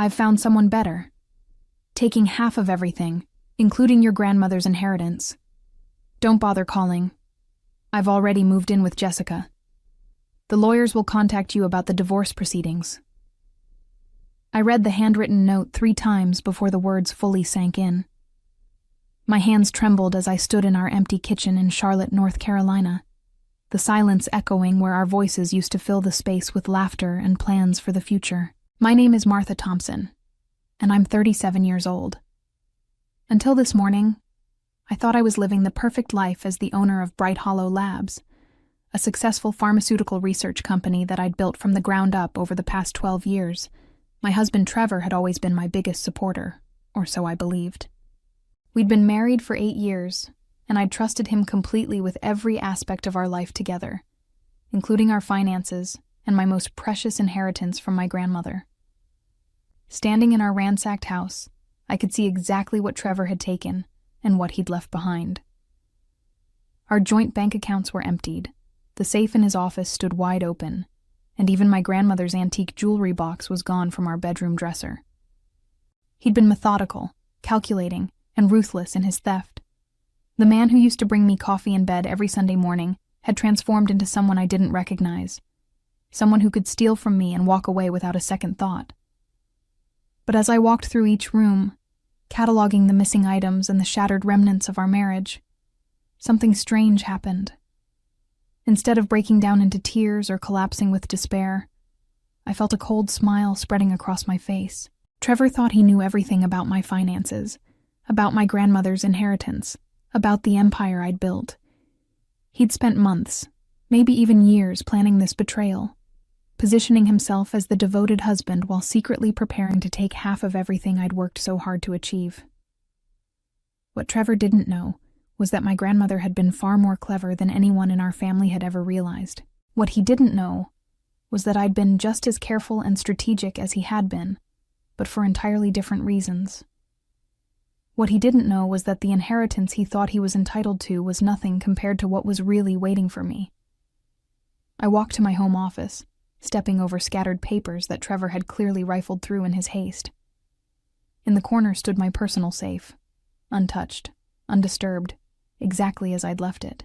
I've found someone better. Taking half of everything, including your grandmother's inheritance. Don't bother calling. I've already moved in with Jessica. The lawyers will contact you about the divorce proceedings." I read the handwritten note 3 times before the words fully sank in. My hands trembled as I stood in our empty kitchen in Charlotte, North Carolina, the silence echoing where our voices used to fill the space with laughter and plans for the future. My name is Martha Thompson, and I'm 37 years old. Until this morning, I thought I was living the perfect life as the owner of Bright Hollow Labs, a successful pharmaceutical research company that I'd built from the ground up over the past 12 years. My husband Trevor had always been my biggest supporter, or so I believed. We'd been married for 8 years, and I'd trusted him completely with every aspect of our life together, including our finances and my most precious inheritance from my grandmother. Standing in our ransacked house, I could see exactly what Trevor had taken and what he'd left behind. Our joint bank accounts were emptied, the safe in his office stood wide open, and even my grandmother's antique jewelry box was gone from our bedroom dresser. He'd been methodical, calculating, and ruthless in his theft. The man who used to bring me coffee in bed every Sunday morning had transformed into someone I didn't recognize, someone who could steal from me and walk away without a second thought. But as I walked through each room, cataloging the missing items and the shattered remnants of our marriage, something strange happened. Instead of breaking down into tears or collapsing with despair, I felt a cold smile spreading across my face. Trevor thought he knew everything about my finances, about my grandmother's inheritance, about the empire I'd built. He'd spent months, maybe even years, planning this betrayal, positioning himself as the devoted husband while secretly preparing to take half of everything I'd worked so hard to achieve. What Trevor didn't know was that my grandmother had been far more clever than anyone in our family had ever realized. What he didn't know was that I'd been just as careful and strategic as he had been, but for entirely different reasons. What he didn't know was that the inheritance he thought he was entitled to was nothing compared to what was really waiting for me. I walked to my home office, stepping over scattered papers that Trevor had clearly rifled through in his haste. In the corner stood my personal safe, untouched, undisturbed, exactly as I'd left it.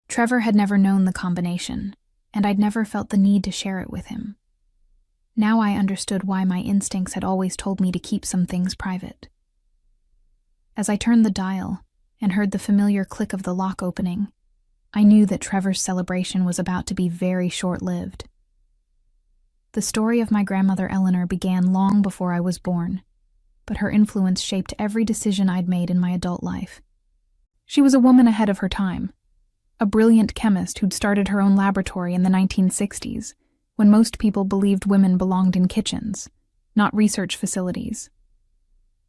Trevor had never known the combination, and I'd never felt the need to share it with him. Now I understood why my instincts had always told me to keep some things private. As I turned the dial and heard the familiar click of the lock opening, I knew that Trevor's celebration was about to be very short-lived. The story of my grandmother Eleanor began long before I was born, but her influence shaped every decision I'd made in my adult life. She was a woman ahead of her time, a brilliant chemist who'd started her own laboratory in the 1960s, when most people believed women belonged in kitchens, not research facilities.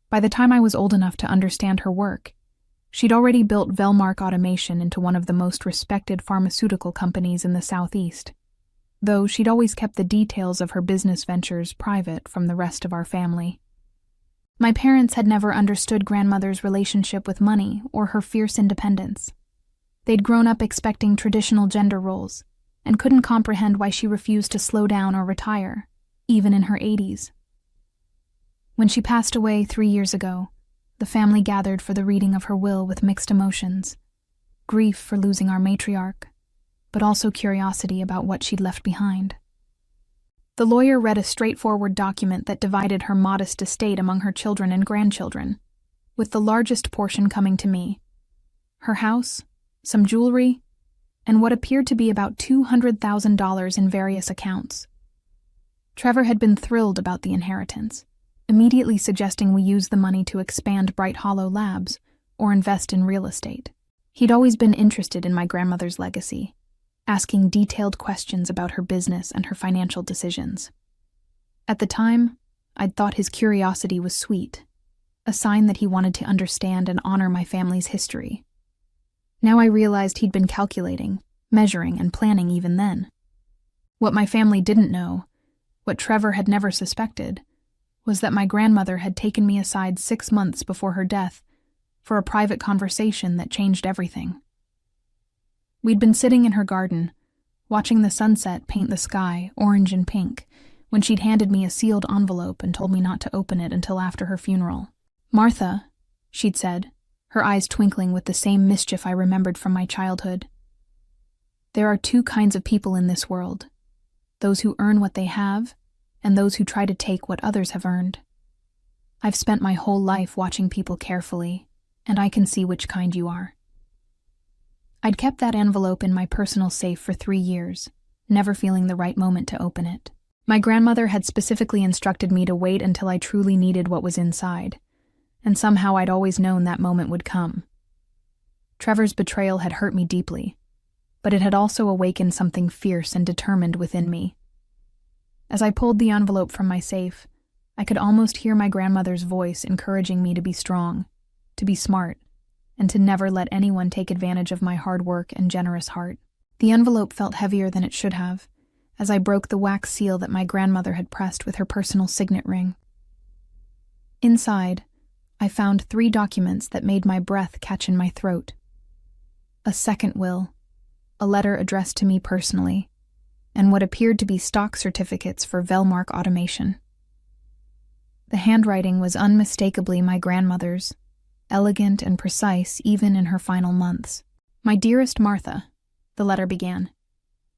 By the time I was old enough to understand her work, she'd already built Velmark Automation into one of the most respected pharmaceutical companies in the Southeast, though she'd always kept the details of her business ventures private from the rest of our family. My parents had never understood grandmother's relationship with money or her fierce independence. They'd grown up expecting traditional gender roles and couldn't comprehend why she refused to slow down or retire, even in her 80s. When she passed away 3 years ago, the family gathered for the reading of her will with mixed emotions, grief for losing our matriarch, but also curiosity about what she'd left behind. The lawyer read a straightforward document that divided her modest estate among her children and grandchildren, with the largest portion coming to me: her house, some jewelry, and what appeared to be about $200,000 in various accounts. Trevor had been thrilled about the inheritance, immediately suggesting we use the money to expand Bright Hollow Labs or invest in real estate. He'd always been interested in my grandmother's legacy, asking detailed questions about her business and her financial decisions. At the time, I'd thought his curiosity was sweet, a sign that he wanted to understand and honor my family's history. Now I realized he'd been calculating, measuring, and planning even then. What my family didn't know, what Trevor had never suspected, was that my grandmother had taken me aside 6 months before her death for a private conversation that changed everything. We'd been sitting in her garden, watching the sunset paint the sky orange and pink, when she'd handed me a sealed envelope and told me not to open it until after her funeral. "Martha," she'd said, her eyes twinkling with the same mischief I remembered from my childhood. "There are two kinds of people in this world, those who earn what they have, and those who try to take what others have earned. I've spent my whole life watching people carefully, and I can see which kind you are." I'd kept that envelope in my personal safe for 3 years, never feeling the right moment to open it. My grandmother had specifically instructed me to wait until I truly needed what was inside, and somehow I'd always known that moment would come. Trevor's betrayal had hurt me deeply, but it had also awakened something fierce and determined within me. As I pulled the envelope from my safe, I could almost hear my grandmother's voice encouraging me to be strong, to be smart, and to never let anyone take advantage of my hard work and generous heart. The envelope felt heavier than it should have, as I broke the wax seal that my grandmother had pressed with her personal signet ring. Inside, I found 3 documents that made my breath catch in my throat. A second will, a letter addressed to me personally, and what appeared to be stock certificates for Velmark Automation. The handwriting was unmistakably my grandmother's, elegant and precise even in her final months. "My dearest Martha," the letter began,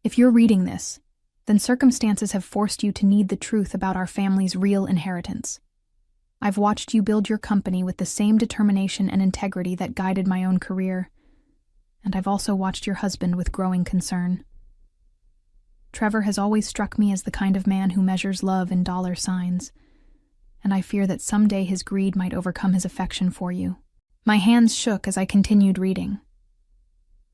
"if you're reading this, then circumstances have forced you to need the truth about our family's real inheritance. I've watched you build your company with the same determination and integrity that guided my own career, and I've also watched your husband with growing concern. Trevor has always struck me as the kind of man who measures love in dollar signs, and I fear that someday his greed might overcome his affection for you." My hands shook as I continued reading.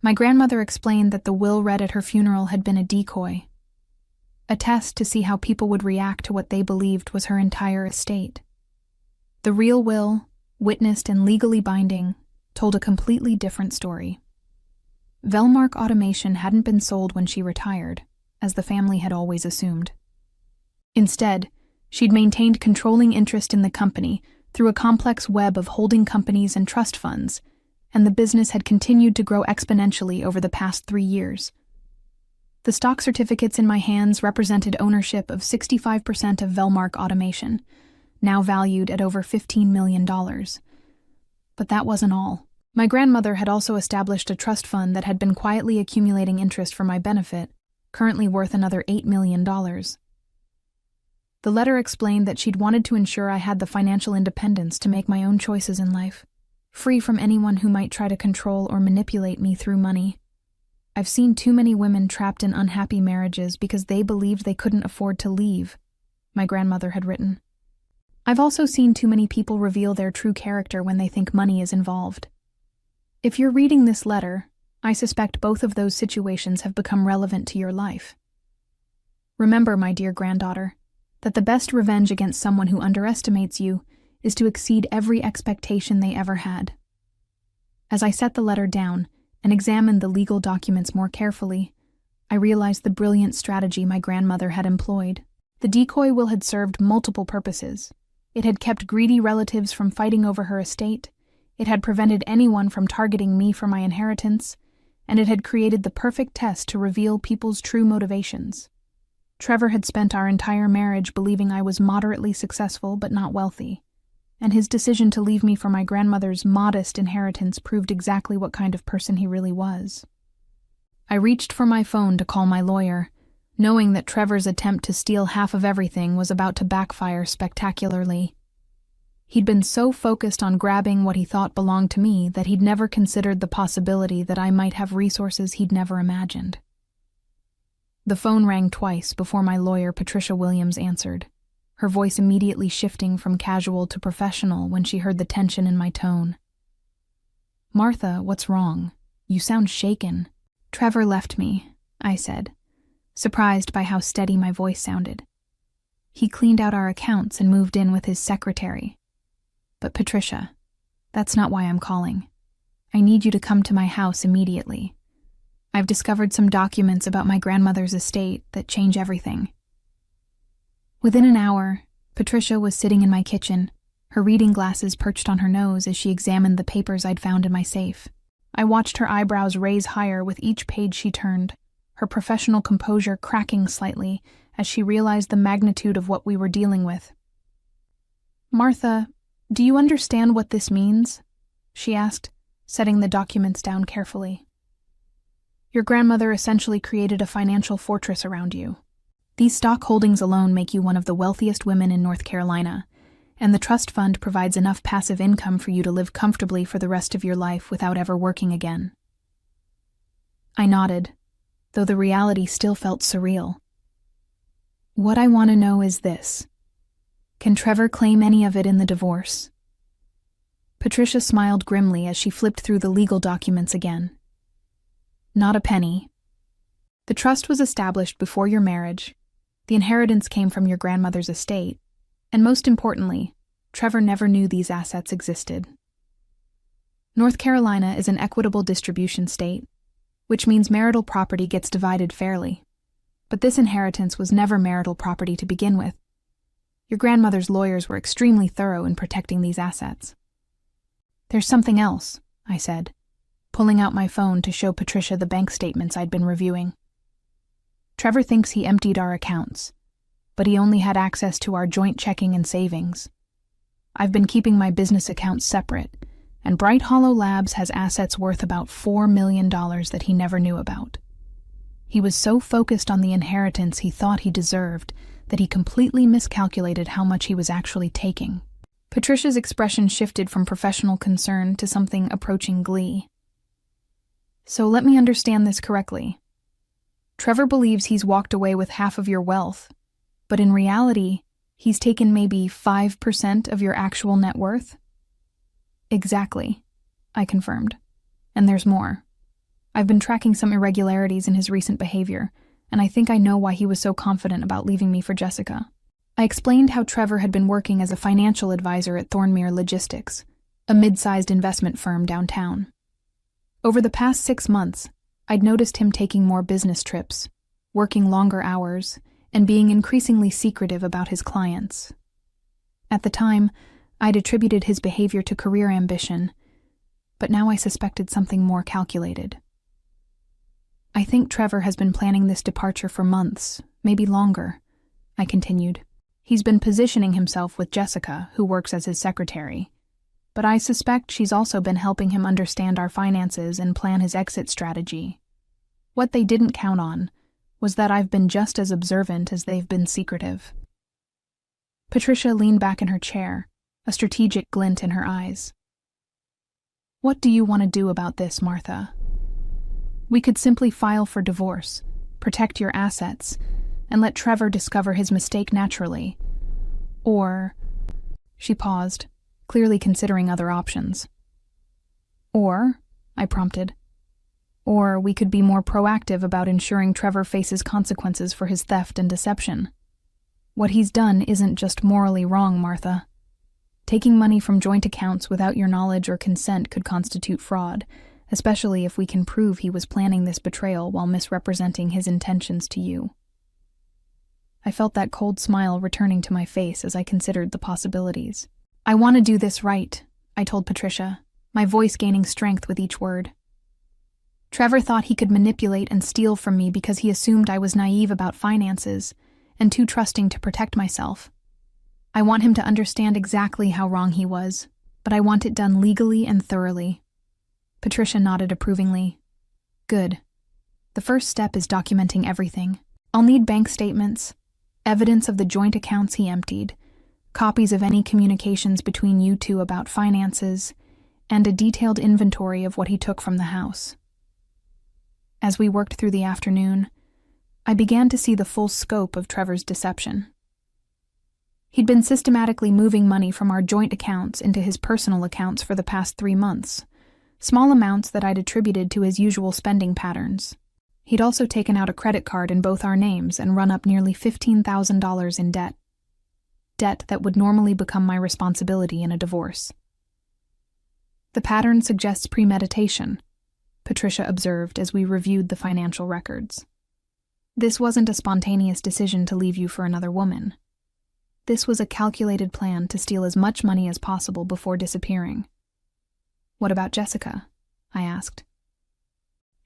My grandmother explained that the will read at her funeral had been a decoy, a test to see how people would react to what they believed was her entire estate. The real will, witnessed and legally binding, told a completely different story. Velmark Automation hadn't been sold when she retired, as the family had always assumed. Instead, she'd maintained controlling interest in the company through a complex web of holding companies and trust funds, and the business had continued to grow exponentially over the past 3 years. The stock certificates in my hands represented ownership of 65% of Velmark Automation, now valued at over $15 million. But that wasn't all. My grandmother had also established a trust fund that had been quietly accumulating interest for my benefit, currently worth another $8 million. The letter explained that she'd wanted to ensure I had the financial independence to make my own choices in life, free from anyone who might try to control or manipulate me through money. "I've seen too many women trapped in unhappy marriages because they believed they couldn't afford to leave," my grandmother had written. "I've also seen too many people reveal their true character when they think money is involved. If you're reading this letter, I suspect both of those situations have become relevant to your life. Remember, my dear granddaughter, that the best revenge against someone who underestimates you is to exceed every expectation they ever had." As I set the letter down and examined the legal documents more carefully, I realized the brilliant strategy my grandmother had employed. The decoy will had served multiple purposes. It had kept greedy relatives from fighting over her estate, it had prevented anyone from targeting me for my inheritance, and it had created the perfect test to reveal people's true motivations. Trevor had spent our entire marriage believing I was moderately successful but not wealthy, and his decision to leave me for my grandmother's modest inheritance proved exactly what kind of person he really was. I reached for my phone to call my lawyer, knowing that Trevor's attempt to steal half of everything was about to backfire spectacularly. He'd been so focused on grabbing what he thought belonged to me that he'd never considered the possibility that I might have resources he'd never imagined. The phone rang twice before my lawyer, Patricia Williams, answered, her voice immediately shifting from casual to professional when she heard the tension in my tone. "Martha, what's wrong? You sound shaken." "Trevor left me," I said, surprised by how steady my voice sounded. "He cleaned out our accounts and moved in with his secretary. But Patricia, that's not why I'm calling. I need you to come to my house immediately. I've discovered some documents about my grandmother's estate that change everything." Within an hour, Patricia was sitting in my kitchen, her reading glasses perched on her nose as she examined the papers I'd found in my safe. I watched her eyebrows raise higher with each page she turned, her professional composure cracking slightly as she realized the magnitude of what we were dealing with. "Martha, do you understand what this means?" she asked, setting the documents down carefully. "Your grandmother essentially created a financial fortress around you. These stock holdings alone make you one of the wealthiest women in North Carolina, and the trust fund provides enough passive income for you to live comfortably for the rest of your life without ever working again." I nodded, though the reality still felt surreal. "What I want to know is this. Can Trevor claim any of it in the divorce?" Patricia smiled grimly as she flipped through the legal documents again. "Not a penny. The trust was established before your marriage, the inheritance came from your grandmother's estate, and most importantly, Trevor never knew these assets existed. North Carolina is an equitable distribution state, which means marital property gets divided fairly. But this inheritance was never marital property to begin with. Your grandmother's lawyers were extremely thorough in protecting these assets." "There's something else," I said, pulling out my phone to show Patricia the bank statements I'd been reviewing. "Trevor thinks he emptied our accounts, but he only had access to our joint checking and savings. I've been keeping my business accounts separate, and Bright Hollow Labs has assets worth about $4 million that he never knew about. He was so focused on the inheritance he thought he deserved that he completely miscalculated how much he was actually taking." Patricia's expression shifted from professional concern to something approaching glee. "So let me understand this correctly. Trevor believes he's walked away with half of your wealth, but in reality, he's taken maybe 5% of your actual net worth?" "Exactly," I confirmed. "And there's more. I've been tracking some irregularities in his recent behavior, and I think I know why he was so confident about leaving me for Jessica." I explained how Trevor had been working as a financial advisor at Thornmere Logistics, a mid-sized investment firm downtown. Over the past 6 months, I'd noticed him taking more business trips, working longer hours, and being increasingly secretive about his clients. At the time, I'd attributed his behavior to career ambition, but now I suspected something more calculated. "I think Trevor has been planning this departure for months, maybe longer," I continued. "He's been positioning himself with Jessica, who works as his secretary, but I suspect she's also been helping him understand our finances and plan his exit strategy. What they didn't count on was that I've been just as observant as they've been secretive." Patricia leaned back in her chair, a strategic glint in her eyes. "What do you want to do about this, Martha? We could simply file for divorce, protect your assets, and let Trevor discover his mistake naturally. Or..." She paused, clearly considering other options. "Or," I prompted, "or we could be more proactive about ensuring Trevor faces consequences for his theft and deception. What he's done isn't just morally wrong, Martha. Taking money from joint accounts without your knowledge or consent could constitute fraud, especially if we can prove he was planning this betrayal while misrepresenting his intentions to you." I felt that cold smile returning to my face as I considered the possibilities. "I want to do this right," I told Patricia, my voice gaining strength with each word. "Trevor thought he could manipulate and steal from me because he assumed I was naive about finances and too trusting to protect myself. I want him to understand exactly how wrong he was, but I want it done legally and thoroughly." Patricia nodded approvingly. "Good. The first step is documenting everything. I'll need bank statements, evidence of the joint accounts he emptied, copies of any communications between you two about finances, and a detailed inventory of what he took from the house." As we worked through the afternoon, I began to see the full scope of Trevor's deception. He'd been systematically moving money from our joint accounts into his personal accounts for the past 3 months, small amounts that I'd attributed to his usual spending patterns. He'd also taken out a credit card in both our names and run up nearly $15,000 in debt. Debt that would normally become my responsibility in a divorce. "The pattern suggests premeditation," Patricia observed as we reviewed the financial records. "This wasn't a spontaneous decision to leave you for another woman. This was a calculated plan to steal as much money as possible before disappearing." "What about Jessica?" I asked.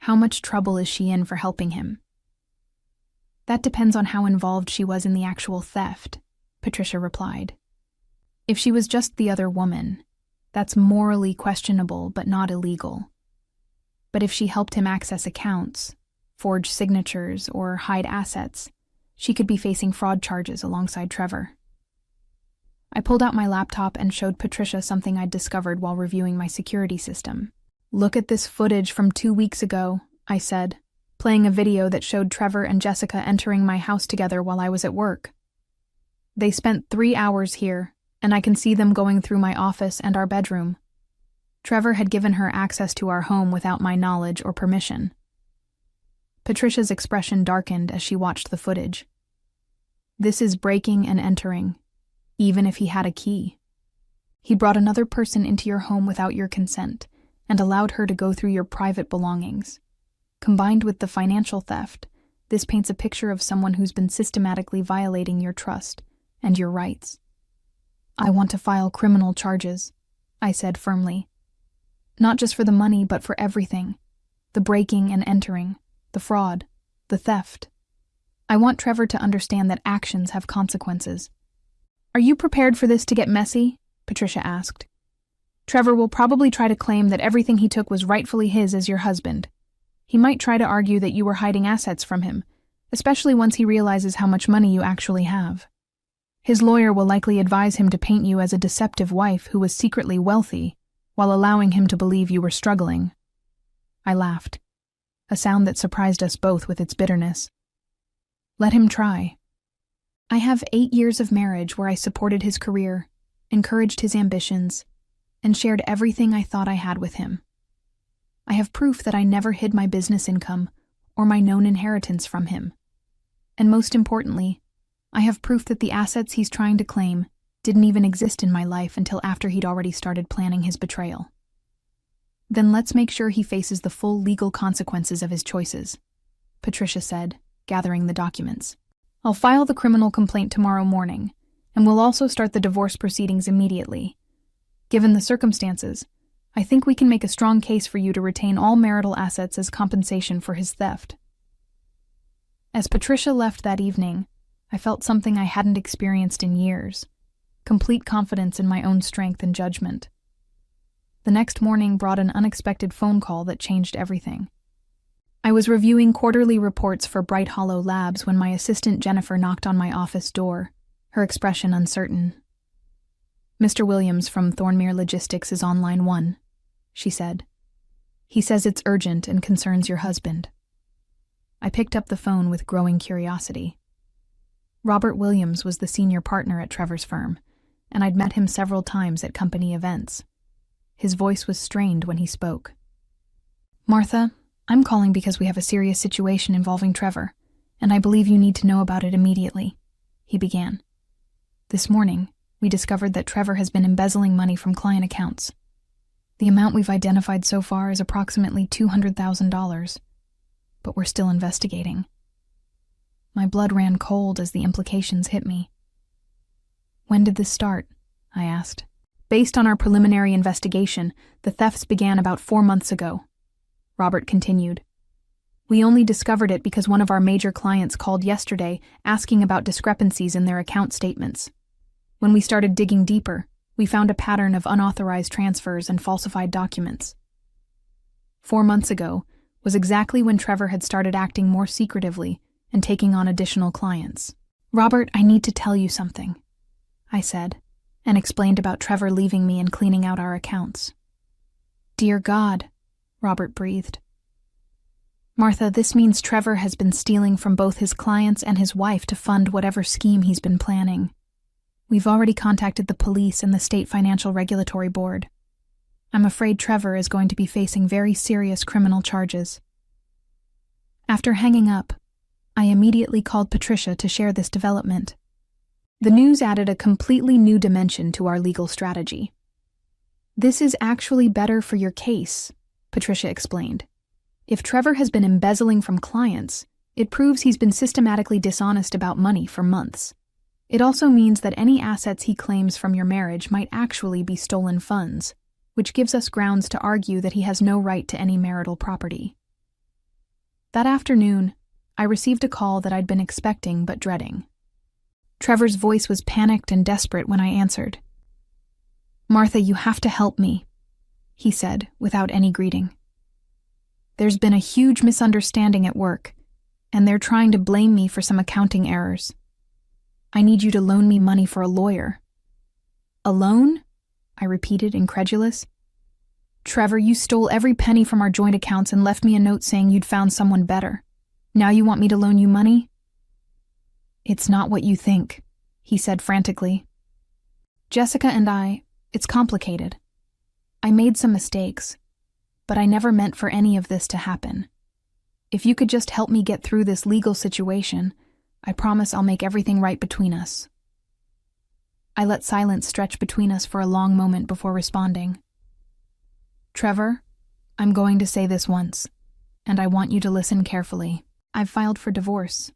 "How much trouble is she in for helping him?" That depends on how involved she was in the actual theft, Patricia replied. If she was just the other woman, that's morally questionable but not illegal. But if she helped him access accounts, forge signatures, or hide assets, she could be facing fraud charges alongside Trevor. I pulled out my laptop and showed Patricia something I'd discovered while reviewing my security system. "Look at this footage from 2 weeks ago," I said, playing a video that showed Trevor and Jessica entering my house together while I was at work. "They spent 3 hours here, and I can see them going through my office and our bedroom. Trevor had given her access to our home without my knowledge or permission." Patricia's expression darkened as she watched the footage. "This is breaking and entering, even if he had a key. He brought another person into your home without your consent and allowed her to go through your private belongings. Combined with the financial theft, this paints a picture of someone who's been systematically violating your trust and your rights." "I want to file criminal charges," I said firmly. "Not just for the money, but for everything. The breaking and entering, the fraud, the theft. I want Trevor to understand that actions have consequences." "Are you prepared for this to get messy?" Patricia asked. "Trevor will probably try to claim that everything he took was rightfully his as your husband. He might try to argue that you were hiding assets from him, especially once he realizes how much money you actually have. His lawyer will likely advise him to paint you as a deceptive wife who was secretly wealthy, while allowing him to believe you were struggling." I laughed, a sound that surprised us both with its bitterness. "Let him try. I have 8 years of marriage where I supported his career, encouraged his ambitions, and shared everything I thought I had with him. I have proof that I never hid my business income or my known inheritance from him. And most importantly, I have proof that the assets he's trying to claim didn't even exist in my life until after he'd already started planning his betrayal. Then let's make sure he faces the full legal consequences of his choices," Patricia said, gathering the documents. "I'll file the criminal complaint tomorrow morning, and we'll also start the divorce proceedings immediately. Given the circumstances, I think we can make a strong case for you to retain all marital assets as compensation for his theft." As Patricia left that evening, I felt something I hadn't experienced in years: complete confidence in my own strength and judgment. The next morning brought an unexpected phone call that changed everything. I was reviewing quarterly reports for Bright Hollow Labs when my assistant Jennifer knocked on my office door, her expression uncertain. "Mr. Williams from Thornmere Logistics is on line 1, she said. "He says it's urgent and concerns your husband." I picked up the phone with growing curiosity. Robert Williams was the senior partner at Trevor's firm, and I'd met him several times at company events. His voice was strained when he spoke. "Martha, I'm calling because we have a serious situation involving Trevor, and I believe you need to know about it immediately," he began. "This morning, we discovered that Trevor has been embezzling money from client accounts. The amount we've identified so far is approximately $200,000, but we're still investigating." My blood ran cold as the implications hit me. "When did this start?" I asked. "Based on our preliminary investigation, the thefts began about 4 months ago," Robert continued. "We only discovered it because one of our major clients called yesterday asking about discrepancies in their account statements. When we started digging deeper, we found a pattern of unauthorized transfers and falsified documents. 4 months ago was exactly when Trevor had started acting more secretively and taking on additional clients." "Robert, I need to tell you something," I said, and explained about Trevor leaving me and cleaning out our accounts. "Dear God," Robert breathed. "Martha, this means Trevor has been stealing from both his clients and his wife to fund whatever scheme he's been planning. We've already contacted the police and the State Financial Regulatory Board. I'm afraid Trevor is going to be facing very serious criminal charges." After hanging up, I immediately called Patricia to share this development. The news added a completely new dimension to our legal strategy. "This is actually better for your case," Patricia explained. "If Trevor has been embezzling from clients, it proves he's been systematically dishonest about money for months. It also means that any assets he claims from your marriage might actually be stolen funds, which gives us grounds to argue that he has no right to any marital property." That afternoon, I received a call that I'd been expecting but dreading. Trevor's voice was panicked and desperate when I answered. "Martha, you have to help me," he said, without any greeting. "There's been a huge misunderstanding at work, and they're trying to blame me for some accounting errors. I need you to loan me money for a lawyer." "A loan?" I repeated, incredulous. "Trevor, you stole every penny from our joint accounts and left me a note saying you'd found someone better. Now you want me to loan you money?" "It's not what you think," he said frantically. "Jessica and it's complicated. I made some mistakes, but I never meant for any of this to happen. If you could just help me get through this legal situation, I promise I'll make everything right between us." I let silence stretch between us for a long moment before responding. "Trevor, I'm going to say this once, and I want you to listen carefully. I've filed for divorce.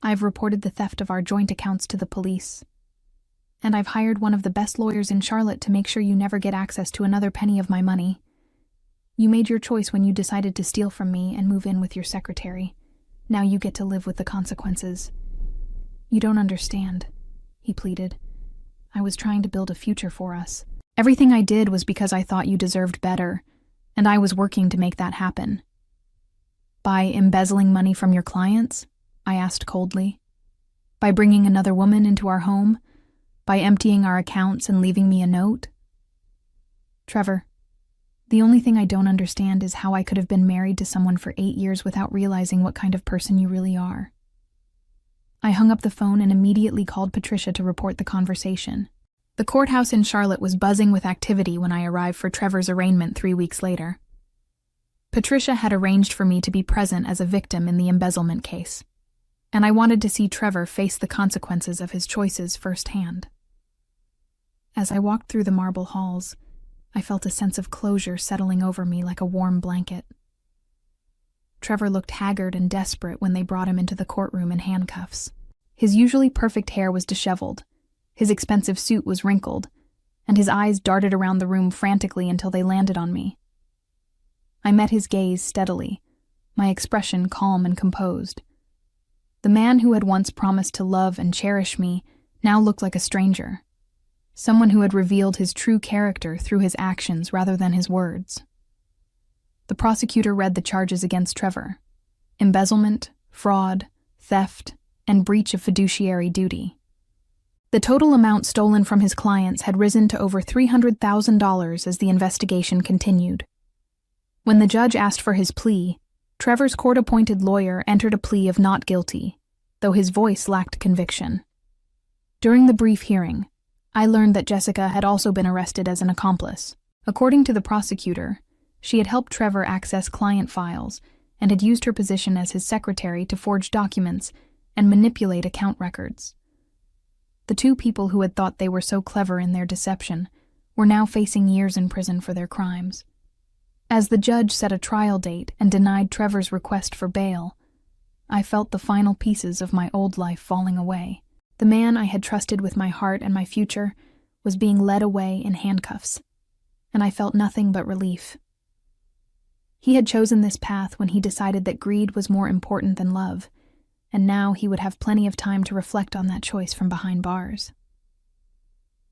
I've reported the theft of our joint accounts to the police. And I've hired one of the best lawyers in Charlotte to make sure you never get access to another penny of my money. You made your choice when you decided to steal from me and move in with your secretary. Now you get to live with the consequences." "You don't understand," he pleaded. "I was trying to build a future for us. Everything I did was because I thought you deserved better, and I was working to make that happen." "By embezzling money from your clients?" I asked coldly. "By bringing another woman into our home? By emptying our accounts and leaving me a note?" "Trevor, the only thing I don't understand is how I could have been married to someone for 8 years without realizing what kind of person you really are." I hung up the phone and immediately called Patricia to report the conversation. The courthouse in Charlotte was buzzing with activity when I arrived for Trevor's arraignment 3 weeks later. Patricia had arranged for me to be present as a victim in the embezzlement case, and I wanted to see Trevor face the consequences of his choices firsthand. As I walked through the marble halls, I felt a sense of closure settling over me like a warm blanket. Trevor looked haggard and desperate when they brought him into the courtroom in handcuffs. His usually perfect hair was disheveled, his expensive suit was wrinkled, and his eyes darted around the room frantically until they landed on me. I met his gaze steadily, my expression calm and composed. The man who had once promised to love and cherish me now looked like a stranger, someone who had revealed his true character through his actions rather than his words. The prosecutor read the charges against Trevor: embezzlement, fraud, theft, and breach of fiduciary duty. The total amount stolen from his clients had risen to over $300,000 as the investigation continued. When the judge asked for his plea, Trevor's court-appointed lawyer entered a plea of not guilty, though his voice lacked conviction. During the brief hearing, I learned that Jessica had also been arrested as an accomplice. According to the prosecutor, she had helped Trevor access client files and had used her position as his secretary to forge documents and manipulate account records. The two people who had thought they were so clever in their deception were now facing years in prison for their crimes. As the judge set a trial date and denied Trevor's request for bail, I felt the final pieces of my old life falling away. The man I had trusted with my heart and my future was being led away in handcuffs, and I felt nothing but relief. He had chosen this path when he decided that greed was more important than love, and now he would have plenty of time to reflect on that choice from behind bars.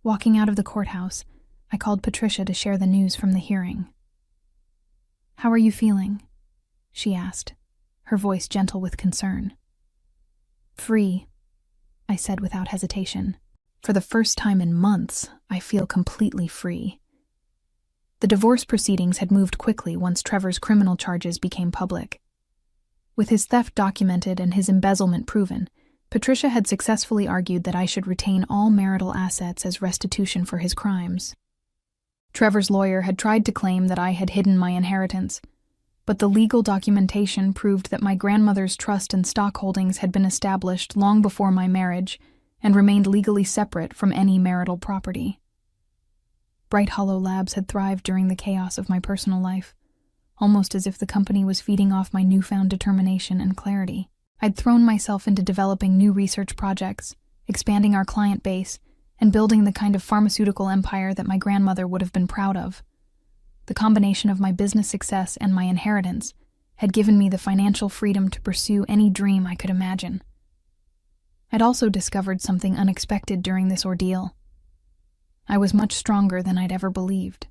Walking out of the courthouse, I called Patricia to share the news from the hearing. "How are you feeling?" she asked, her voice gentle with concern. "Free," I said without hesitation. "For the first time in months, I feel completely free." The divorce proceedings had moved quickly once Trevor's criminal charges became public. With his theft documented and his embezzlement proven, Patricia had successfully argued that I should retain all marital assets as restitution for his crimes. Trevor's lawyer had tried to claim that I had hidden my inheritance, but the legal documentation proved that my grandmother's trust and stock holdings had been established long before my marriage and remained legally separate from any marital property. Bright Hollow Labs had thrived during the chaos of my personal life, almost as if the company was feeding off my newfound determination and clarity. I'd thrown myself into developing new research projects, expanding our client base, and building the kind of pharmaceutical empire that my grandmother would have been proud of. The combination of my business success and my inheritance had given me the financial freedom to pursue any dream I could imagine. I'd also discovered something unexpected during this ordeal. I was much stronger than I'd ever believed.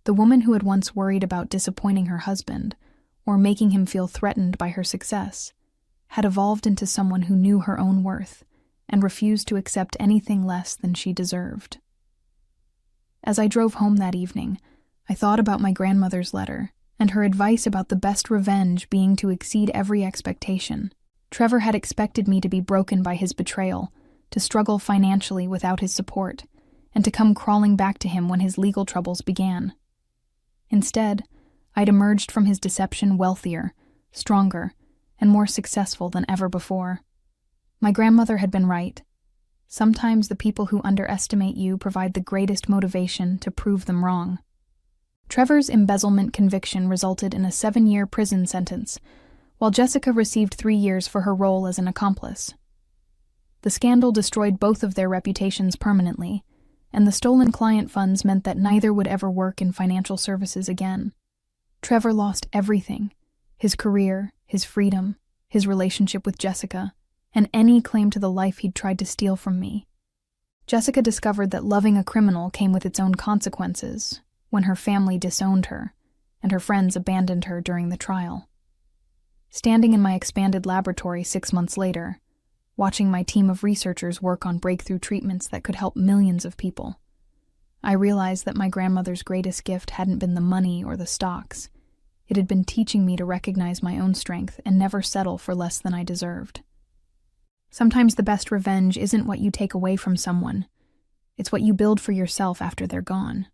The woman who had once worried about disappointing her husband or making him feel threatened by her success had evolved into someone who knew her own worth and refused to accept anything less than she deserved. As I drove home that evening, I thought about my grandmother's letter and her advice about the best revenge being to exceed every expectation. Trevor had expected me to be broken by his betrayal, to struggle financially without his support, and to come crawling back to him when his legal troubles began. Instead, I'd emerged from his deception wealthier, stronger, and more successful than ever before. My grandmother had been right. Sometimes the people who underestimate you provide the greatest motivation to prove them wrong. Trevor's embezzlement conviction resulted in a 7-year prison sentence, while Jessica received 3 years for her role as an accomplice. The scandal destroyed both of their reputations permanently, and the stolen client funds meant that neither would ever work in financial services again. Trevor lost everything: his career, his freedom, his relationship with Jessica, and any claim to the life he'd tried to steal from me. Jessica discovered that loving a criminal came with its own consequences when her family disowned her and her friends abandoned her during the trial. Standing in my expanded laboratory 6 months later, watching my team of researchers work on breakthrough treatments that could help millions of people, I realized that my grandmother's greatest gift hadn't been the money or the stocks. It had been teaching me to recognize my own strength and never settle for less than I deserved. Sometimes the best revenge isn't what you take away from someone. It's what you build for yourself after they're gone.